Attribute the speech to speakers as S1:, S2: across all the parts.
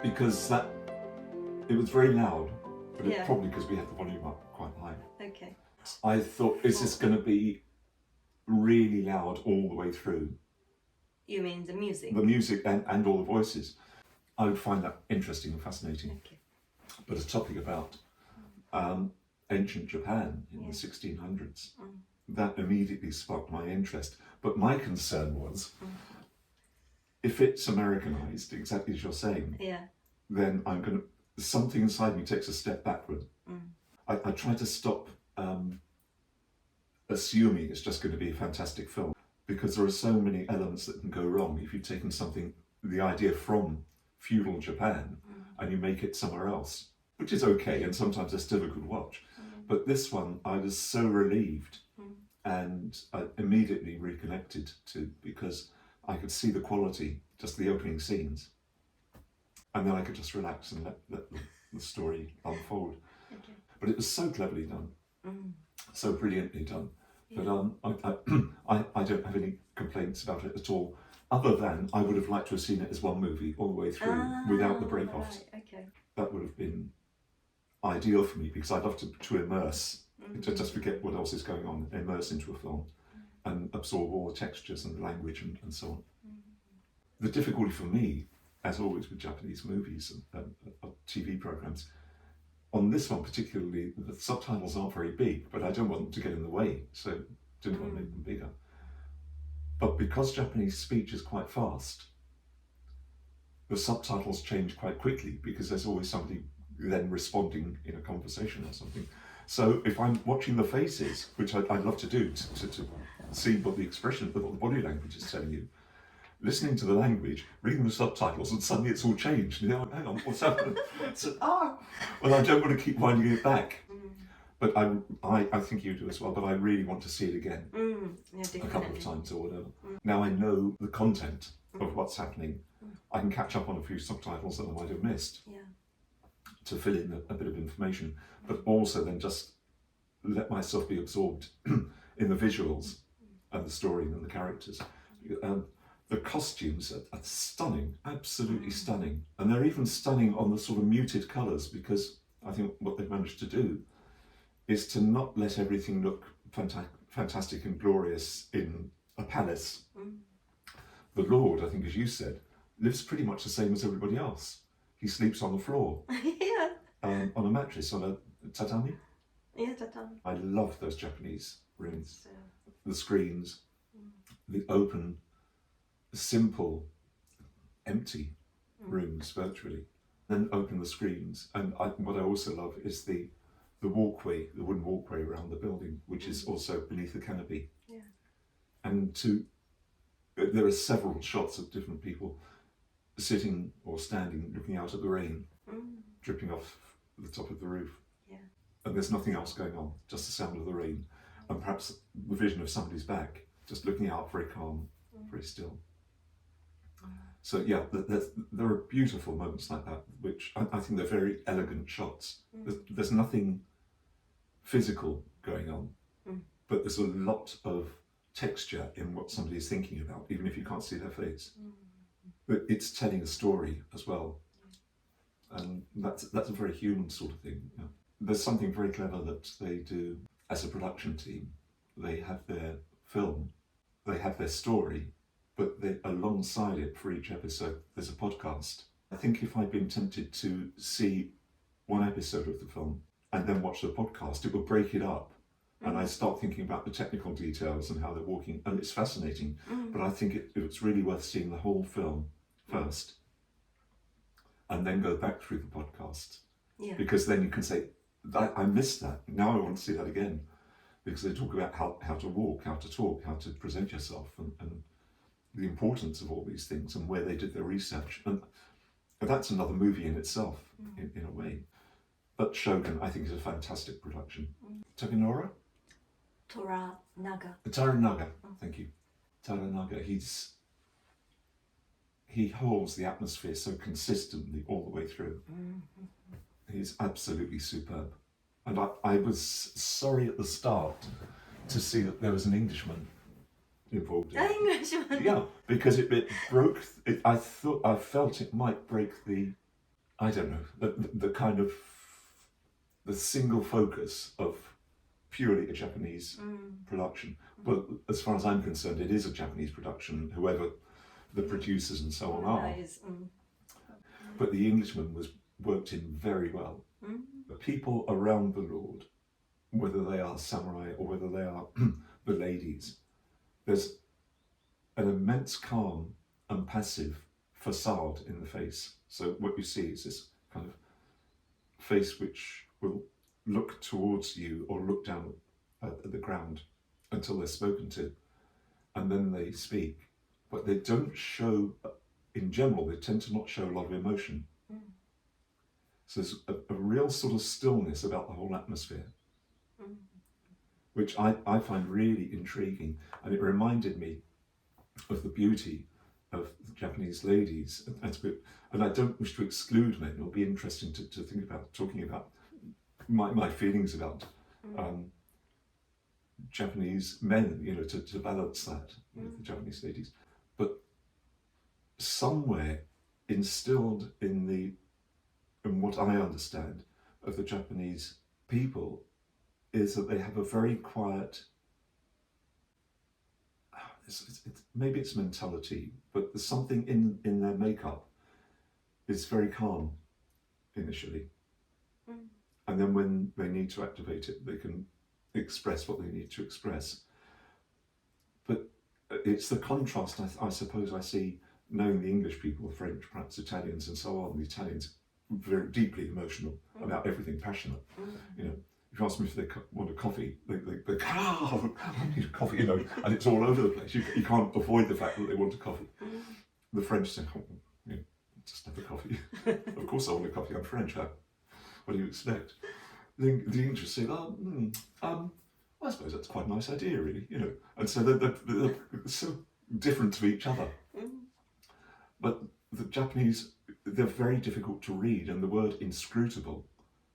S1: because it was very loud, but
S2: Yeah.
S1: probably because we had the volume up quite high.
S2: Okay.
S1: I thought, is this going to be really loud all the way through?
S2: You mean the music?
S1: The music and all the voices. I would find that interesting and fascinating.
S2: Okay.
S1: But a topic about ancient Japan in the 1600s, that immediately sparked my interest. But my concern was, if it's Americanized, exactly as you're saying, then something inside me takes a step backward. I try to stop assuming it's just going to be a fantastic film, because there are so many elements that can go wrong if you've taken the idea from feudal Japan and you make it somewhere else, which is okay, and sometimes they're still a good watch. But this one, I was so relieved and I immediately reconnected to, because I could see the quality, just the opening scenes, and then I could just relax and let the story unfold.
S2: Okay.
S1: But it was so cleverly done, so brilliantly done.
S2: Yeah.
S1: But I don't have any complaints about it at all, other than I would have liked to have seen it as one movie all the way through without the break-offs.
S2: Right. Okay.
S1: That would have been ideal for me, because I'd love to immerse, to just forget what else is going on, immerse into a film and absorb all the textures and the language and so on. The difficulty for me, as always with Japanese movies and TV programs, on this one particularly, the subtitles aren't very big, but I don't want them to get in the way, so didn't want to make them bigger. But because Japanese speech is quite fast, the subtitles change quite quickly, because there's always somebody then responding in a conversation or something. So if I'm watching the faces, which I'd love to do, to see what the expression, what the body language is telling you, listening to the language, reading the subtitles, and suddenly it's all changed. You know, hang on, what's happening? So, well, I don't want to keep winding it back. But I think you do as well, but I really want to see it again a couple of times or whatever. Now I know the content of what's happening. I can catch up on a few subtitles that I might have missed to fill in a bit of information, but also then just let myself be absorbed in the visuals and the story and the characters. The costumes are stunning, absolutely stunning. And they're even stunning on the sort of muted colours, because I think what they've managed to do is to not let everything look fantastic and glorious in a palace. The Lord, I think, as you said, lives pretty much the same as everybody else. He sleeps on the floor, on a mattress, on a tatami.
S2: Yeah, tatami.
S1: I love those Japanese rooms. The screens, the open, simple, empty rooms virtually. Then open the screens. And what I also love is the walkway, the wooden walkway around the building, which is also beneath the canopy.
S2: Yeah.
S1: And there are several shots of different people sitting or standing, looking out at the rain, dripping off the top of the roof.
S2: Yeah.
S1: And there's nothing else going on, just the sound of the rain, and perhaps the vision of somebody's back, just looking out, very calm, very still. So yeah, there are beautiful moments like that, which I think they're very elegant shots. There's nothing physical going on, but there's a lot of texture in what somebody is thinking about, even if you can't see their face. But it's telling a story as well, and that's a very human sort of thing. Yeah. There's something very clever that they do as a production team. They have their film, they have their story, but alongside it for each episode, there's a podcast. I think if I'd been tempted to see one episode of the film and then watch the podcast, it would break it up. And I start thinking about the technical details and how they're walking, and it's fascinating. But I think it's really worth seeing the whole film first, and then go back through the podcast. Yeah. Because then you can say, I missed that. Now I want to see that again. Because they talk about how to walk, how to talk, how to present yourself, and the importance of all these things and where they did their research. And that's another movie in itself, in a way. But Shogun, I think, is a fantastic production. Takanora? Toranaga, thank you. Toranaga, he holds the atmosphere so consistently all the way through. He's absolutely superb. And I was sorry at the start to see that there was an Englishman involved.
S2: An Englishman?
S1: Yeah, because it broke. I felt it might break the I don't know, the kind of the single focus of purely a Japanese production. But as far as I'm concerned, it is a Japanese production, whoever the producers and so on are. But the Englishman was worked in very well. The people around the Lord, whether they are samurai or whether they are the ladies, there's an immense calm and passive facade in the face. So what you see is this kind of face which will look towards you or look down at the ground until they're spoken to, and then they speak. But they don't show, in general, they tend to not show a lot of emotion. So there's a real sort of stillness about the whole atmosphere, which I find really intriguing. And it reminded me of the beauty of the Japanese ladies. And I don't wish to exclude men. It'll be interesting to think about, talking about my feelings about Japanese men, you know, to balance that with the Japanese ladies. But somewhere instilled in what I understand of the Japanese people is that they have a very quiet, maybe it's mentality, but there's something in their makeup is very calm initially. And then when they need to activate it, they can express what they need to express. But it's the contrast, I suppose, I see knowing the English people, the French, perhaps Italians and so on. The Italians very deeply emotional about everything, passionate. You know, if you ask them if they want a coffee, they I need a coffee, you know, and it's all over the place. You can't avoid the fact that they want a coffee. The French say, oh, you know, just have a coffee. Of course I want a coffee, I'm French. What do you expect? The English say, I suppose that's quite a nice idea, really, you know. And so they're so different to each other. But the Japanese, they're very difficult to read, and the word inscrutable,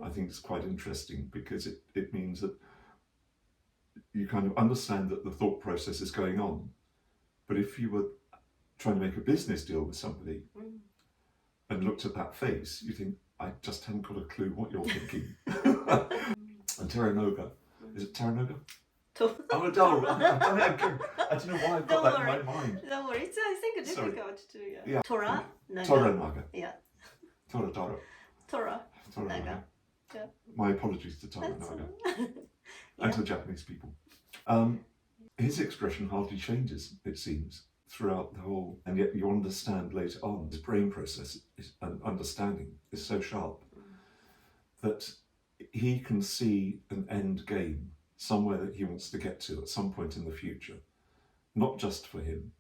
S1: I think, is quite interesting because it means that you kind of understand that the thought process is going on. But if you were trying to make a business deal with somebody and looked at that face, you think, I just haven't got a clue what you're thinking. And Teranoga, is it Teranoga? Oh, no, I don't know why I've got that in my mind.
S2: Don't worry, it's, I think, difficult to,
S1: Yeah.
S2: Tora, Naga.
S1: Toranaga.
S2: Yeah.
S1: Tora.
S2: Naga. Yeah.
S1: My apologies to Toranaga and to the Japanese people. His expression hardly changes, it seems, throughout the whole, and yet you understand later on, his brain process and understanding is so sharp that he can see an end game somewhere that he wants to get to at some point in the future, not just for him,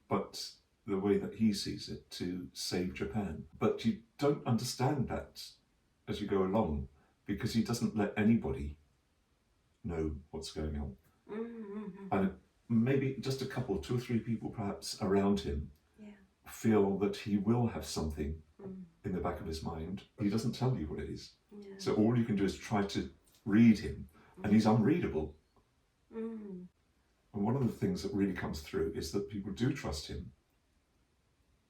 S1: but the way that he sees it, to save Japan. But you don't understand that as you go along, because he doesn't let anybody know what's going on. And maybe just a couple, 2 or 3 people perhaps around him feel that he will have something in the back of his mind. He doesn't tell you what it is. So all you can do is try to read him, and he's unreadable. And one of the things that really comes through is that people do trust him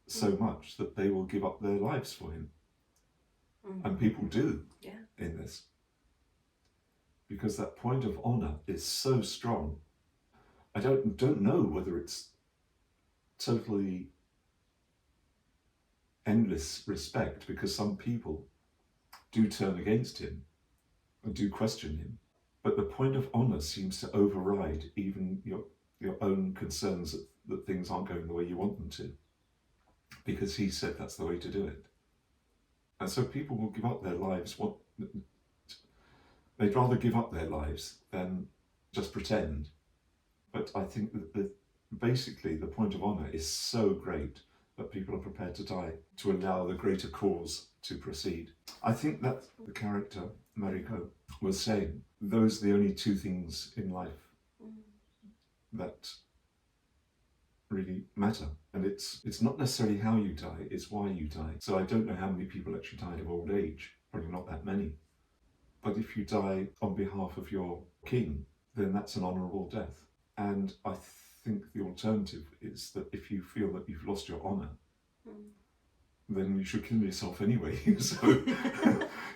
S1: so much that they will give up their lives for him. And people do in this. Because that point of honour is so strong. I don't know whether it's totally endless respect, because some people do turn against him and do question him. But the point of honour seems to override even your own concerns that things aren't going the way you want them to, because he said that's the way to do it. And so people will give up their lives. They'd rather give up their lives than just pretend. But I think that basically the point of honour is so great that people are prepared to die to allow the greater cause to proceed. I think that the character, Mariko, was saying, those are the only 2 things in life that really matter. And it's not necessarily how you die, it's why you die. So I don't know how many people actually died of old age, probably not that many. But if you die on behalf of your king, then that's an honourable death. And I think the alternative is that if you feel that you've lost your honour, then you should kill yourself anyway. So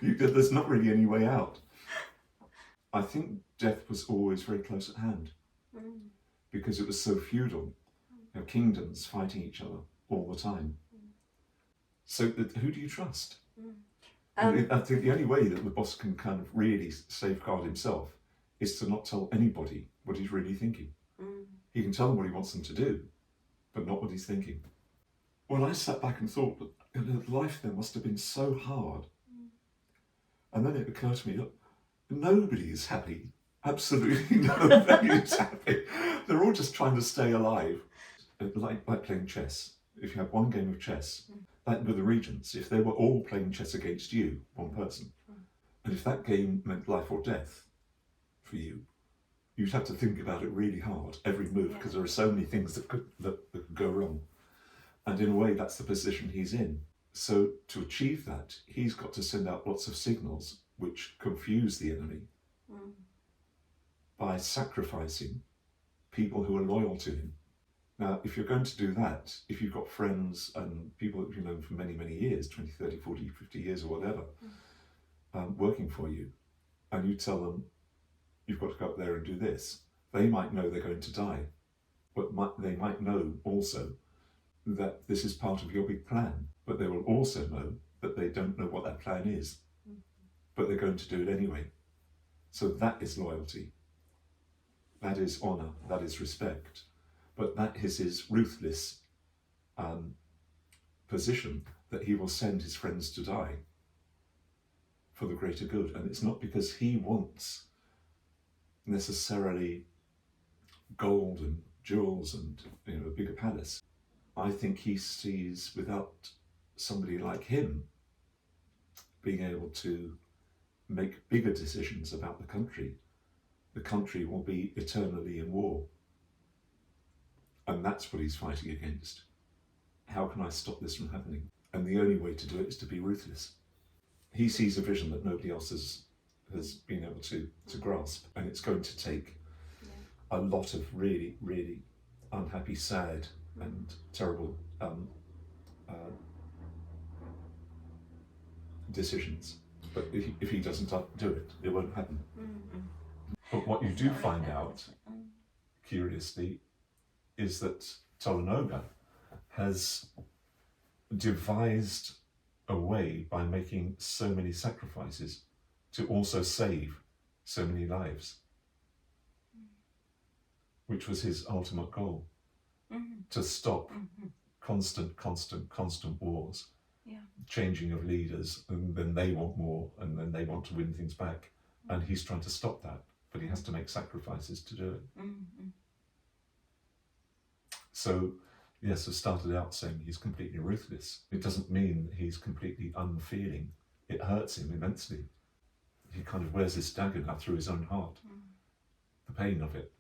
S1: there's not really any way out. I think death was always very close at hand because it was so feudal. You know, kingdoms fighting each other all the time. So who do you trust? I think the only way that the boss can kind of really safeguard himself is to not tell anybody what he's really thinking. He can tell them what he wants them to do, but not what he's thinking. Well, I sat back and thought that life then must have been so hard. And then it occurred to me that nobody is happy. Absolutely nobody is happy. They're all just trying to stay alive. Like playing chess. If you have one game of chess, like with the regents, if they were all playing chess against you, one person, and if that game meant life or death for you, you'd have to think about it really hard, every move, because there are so many things that could go wrong. And in a way, that's the position he's in. So to achieve that, he's got to send out lots of signals which confuse the enemy by sacrificing people who are loyal to him. Now, if you're going to do that, if you've got friends and people that you've known for many, many years, 20, 30, 40, 50 years or whatever, working for you, and you tell them, you've got to go up there and do this, they might know they're going to die, but they might know also that this is part of your big plan, but they will also know that they don't know what that plan is, but they're going to do it anyway. So that is loyalty. That is honour, that is respect. But that is his ruthless position, that he will send his friends to die for the greater good. And it's not because he wants necessarily gold and jewels and a bigger palace. I think he sees without somebody like him being able to make bigger decisions about the country will be eternally in war. And that's what he's fighting against. How can I stop this from happening? And the only way to do it is to be ruthless. He sees a vision that nobody else has been able to grasp, and it's going to take a lot of really, really unhappy, sad and terrible decisions. But if he doesn't do it, it won't happen. But what you do find out, curiously, is that Toranaga has devised a way by making so many sacrifices to also save so many lives, which was his ultimate goal, to stop constant wars, changing of leaders, and then they want more, and then they want to win things back, and he's trying to stop that, but he has to make sacrifices to do it. So, yes, I started out saying he's completely ruthless. It doesn't mean he's completely unfeeling. It hurts him immensely. He kind of wears this dagger now through his own heart, the pain of it.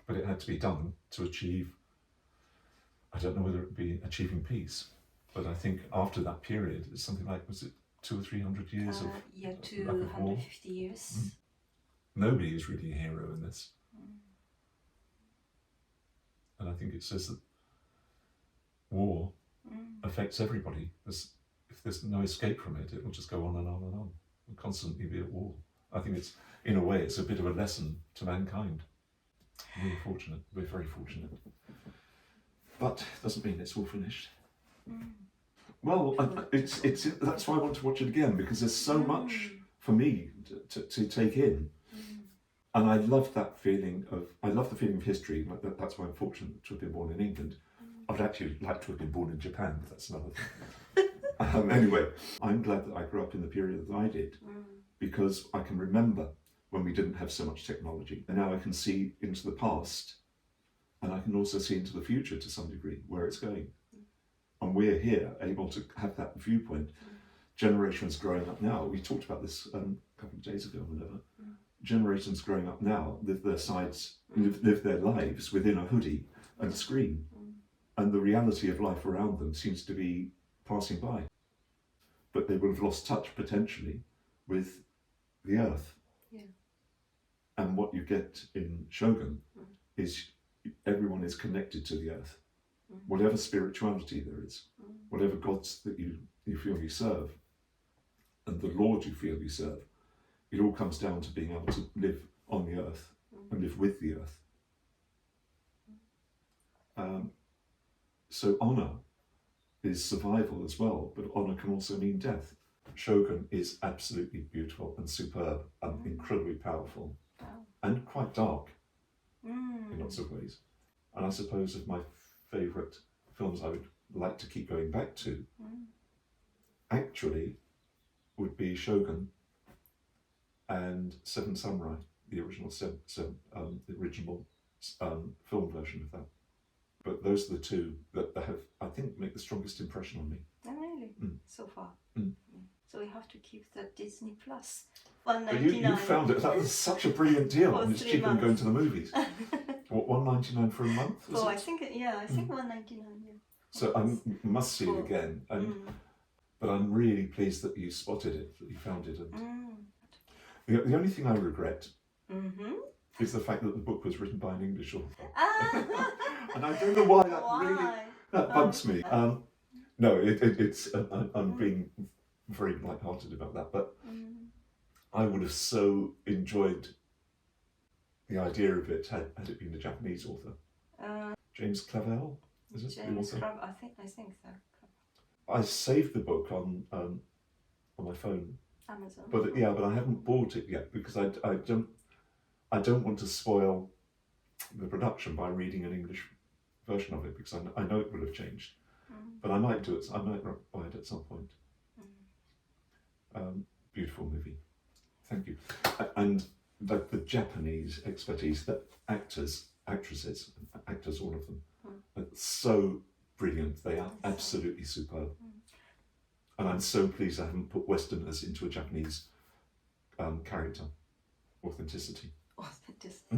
S1: But it had to be done to achieve, I don't know whether it would be achieving peace, but I think after that period, it's something like, was it 200 or 300 years of
S2: 250 years.
S1: Nobody is really a hero in this. And I think it says that war affects everybody. If there's no escape from it, it will just go on and on and on. We'll constantly be at war. I think it's, in a way, it's a bit of a lesson to mankind. We're fortunate. We're very fortunate. But it doesn't mean it's all finished. Well, it's that's why I want to watch it again, because there's so much for me to take in. And I love that feeling I love the feeling of history. That's why I'm fortunate to have been born in England. I'd actually like to have been born in Japan, but that's another thing. Anyway, I'm glad that I grew up in the period that I did, because I can remember when we didn't have so much technology. And now I can see into the past, and I can also see into the future to some degree, where it's going. And we're here able to have that viewpoint. Generations growing up now, we talked about this a couple of days ago or whatever. Generations growing up now live their lives within a hoodie and a screen, and the reality of life around them seems to be passing by. But they will have lost touch potentially with the earth. And what you get in Shogun is everyone is connected to the earth. whatever spirituality there is, whatever gods that you feel you serve, and the Lord you feel you serve, it all comes down to being able to live on the earth and live with the earth. So honour is survival as well, but honour can also mean death. Shogun is absolutely beautiful and superb and incredibly powerful and quite dark in lots of ways. And I suppose of my favourite films I would like to keep going back to actually would be Shogun and Seven Samurai, the original film version of that. But those are the two that have, I think, make the strongest impression on me.
S2: Oh, really? So far. So we have to keep the Disney Plus.
S1: You found it. That was such a brilliant deal.
S2: For
S1: And it's
S2: 3
S1: cheaper than
S2: months.
S1: going to the movies. What, $1.99 for a month?
S2: I think $1.99. Yeah.
S1: So I must see it again. But I'm really pleased that you spotted it, that you found it. And the only thing I regret is the fact that the book was written by an English author. And I don't know why that bugs me. No, it's I'm being very light-hearted about that, but I would have so enjoyed the idea of it had it been a Japanese author. James Clavell, is it the author?
S2: I think so.
S1: I saved the book on my phone,
S2: Amazon.
S1: but I haven't bought it yet because I don't want to spoil the production by reading an English version of it because I know it will have changed. But I might do it. I might buy it at some point. Beautiful movie. Thank you. And the Japanese expertise, that actors, all of them, are so brilliant. They are absolutely superb. And I'm so pleased I haven't put Westerners into a Japanese character. Authenticity.
S2: Authenticity.